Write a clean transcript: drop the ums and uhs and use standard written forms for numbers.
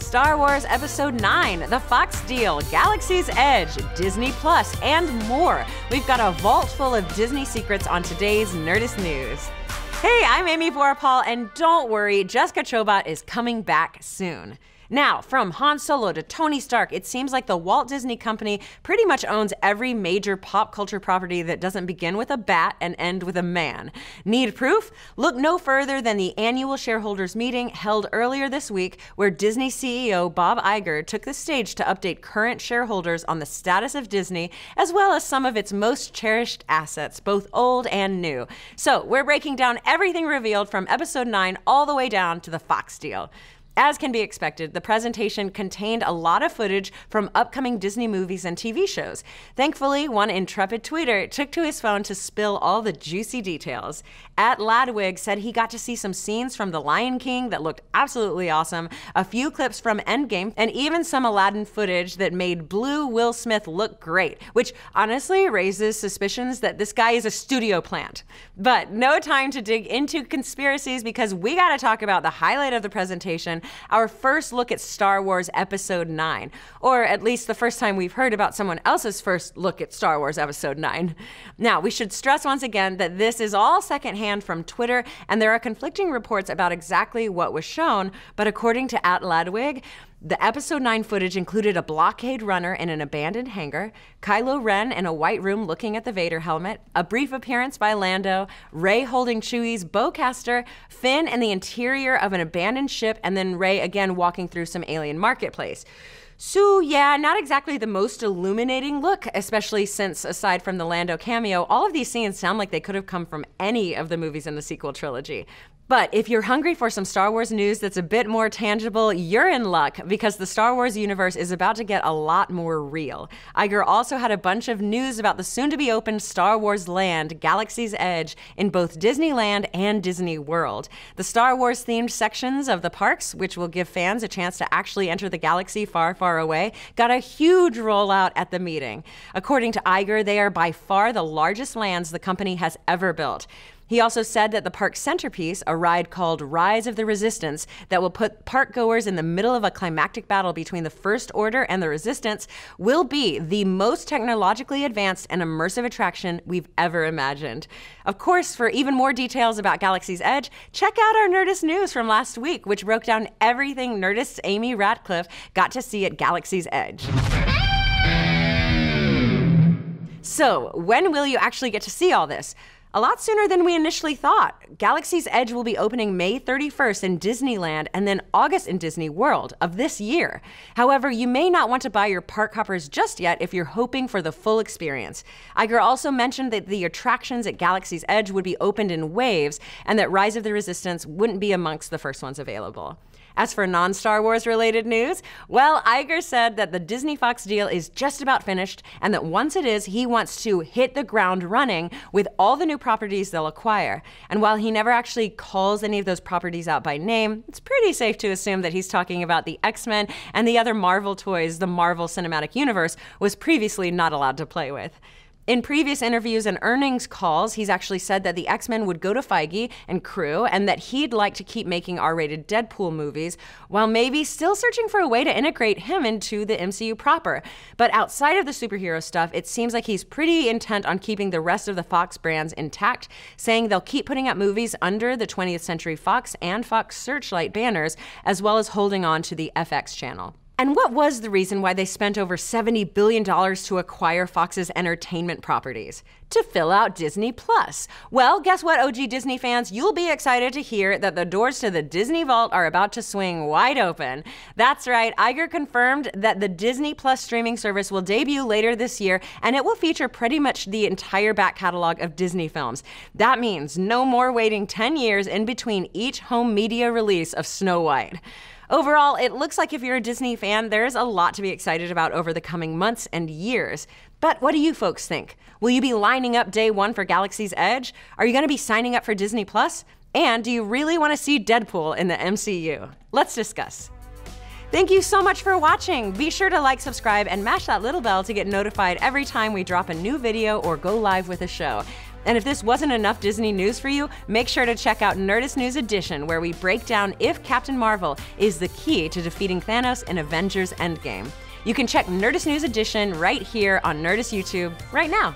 Star Wars Episode 9, the Fox deal, Galaxy's Edge, Disney Plus, and more. We've got a vault full of Disney secrets on today's Nerdist News. Hey, I'm Amy Vorapal, and don't worry, Jessica Chobot is coming back soon. Now, from Han Solo to Tony Stark, it seems like the Walt Disney Company pretty much owns every major pop culture property that doesn't begin with a bat and end with a man. Need proof? Look no further than the annual shareholders meeting held earlier this week, where Disney CEO Bob Iger took the stage to update current shareholders on the status of Disney, as well as some of its most cherished assets, both old and new. So, we're breaking down everything revealed from Episode 9 all the way down to the Fox deal. As can be expected, the presentation contained a lot of footage from upcoming Disney movies and TV shows. Thankfully, one intrepid tweeter took to his phone to spill all the juicy details. @Ladwig said he got to see some scenes from The Lion King that looked absolutely awesome, a few clips from Endgame, and even some Aladdin footage that made blue Will Smith look great, which honestly raises suspicions that this guy is a studio plant. But no time to dig into conspiracies, because we gotta talk about the highlight of the presentation, our first look at Star Wars Episode 9, or at least the first time we've heard about someone else's first look at Star Wars Episode 9. Now, we should stress once again that this is all secondhand from Twitter, and there are conflicting reports about exactly what was shown, but according to @Ladwig, the Episode 9 footage included a blockade runner in an abandoned hangar, Kylo Ren in a white room looking at the Vader helmet, a brief appearance by Lando, Rey holding Chewie's bowcaster, Finn in the interior of an abandoned ship, and then Rey again walking through some alien marketplace. So yeah, not exactly the most illuminating look, especially since, aside from the Lando cameo, all of these scenes sound like they could have come from any of the movies in the sequel trilogy. But if you're hungry for some Star Wars news that's a bit more tangible, you're in luck, because the Star Wars universe is about to get a lot more real. Iger also had a bunch of news about the soon-to-be-opened Star Wars land, Galaxy's Edge, in both Disneyland and Disney World. The Star Wars-themed sections of the parks, which will give fans a chance to actually enter the galaxy far, far away, got a huge rollout at the meeting. According to Iger, they are by far the largest lands the company has ever built. He also said that the park's centerpiece, a ride called Rise of the Resistance, that will put park goers in the middle of a climactic battle between the First Order and the Resistance, will be the most technologically advanced and immersive attraction we've ever imagined. Of course, for even more details about Galaxy's Edge, check out our Nerdist News from last week, which broke down everything Nerdist's Amy Ratcliffe got to see at Galaxy's Edge. So, when will you actually get to see all this? A lot sooner than we initially thought. Galaxy's Edge will be opening May 31st in Disneyland and then August in Disney World of this year. However, you may not want to buy your park hoppers just yet if you're hoping for the full experience. Iger also mentioned that the attractions at Galaxy's Edge would be opened in waves, and that Rise of the Resistance wouldn't be amongst the first ones available. As for non-Star Wars related news, well, Iger said that the Disney-Fox deal is just about finished, and that once it is, he wants to hit the ground running with all the new properties they'll acquire. And while he never actually calls any of those properties out by name, it's pretty safe to assume that he's talking about the X-Men and the other Marvel toys the Marvel Cinematic Universe was previously not allowed to play with. In previous interviews and earnings calls, he's actually said that the X-Men would go to Feige and crew, and that he'd like to keep making R-rated Deadpool movies, while maybe still searching for a way to integrate him into the MCU proper. But outside of the superhero stuff, it seems like he's pretty intent on keeping the rest of the Fox brands intact, saying they'll keep putting out movies under the 20th Century Fox and Fox Searchlight banners, as well as holding on to the FX channel. And what was the reason why they spent over $70 billion to acquire Fox's entertainment properties? To fill out Disney Plus. Well, guess what, OG Disney fans? You'll be excited to hear that the doors to the Disney Vault are about to swing wide open. That's right, Iger confirmed that the Disney Plus streaming service will debut later this year, and it will feature pretty much the entire back catalog of Disney films. That means no more waiting 10 years in between each home media release of Snow White. Overall, it looks like if you're a Disney fan, there's a lot to be excited about over the coming months and years. But what do you folks think? Will you be lining up day one for Galaxy's Edge? Are you going to be signing up for Disney Plus? And do you really want to see Deadpool in the MCU? Let's discuss. Thank you so much for watching. Be sure to like, subscribe, and mash that little bell to get notified every time we drop a new video or go live with a show. And if this wasn't enough Disney news for you, make sure to check out Nerdist News Edition, where we break down if Captain Marvel is the key to defeating Thanos in Avengers Endgame. You can check Nerdist News Edition right here on Nerdist YouTube right now.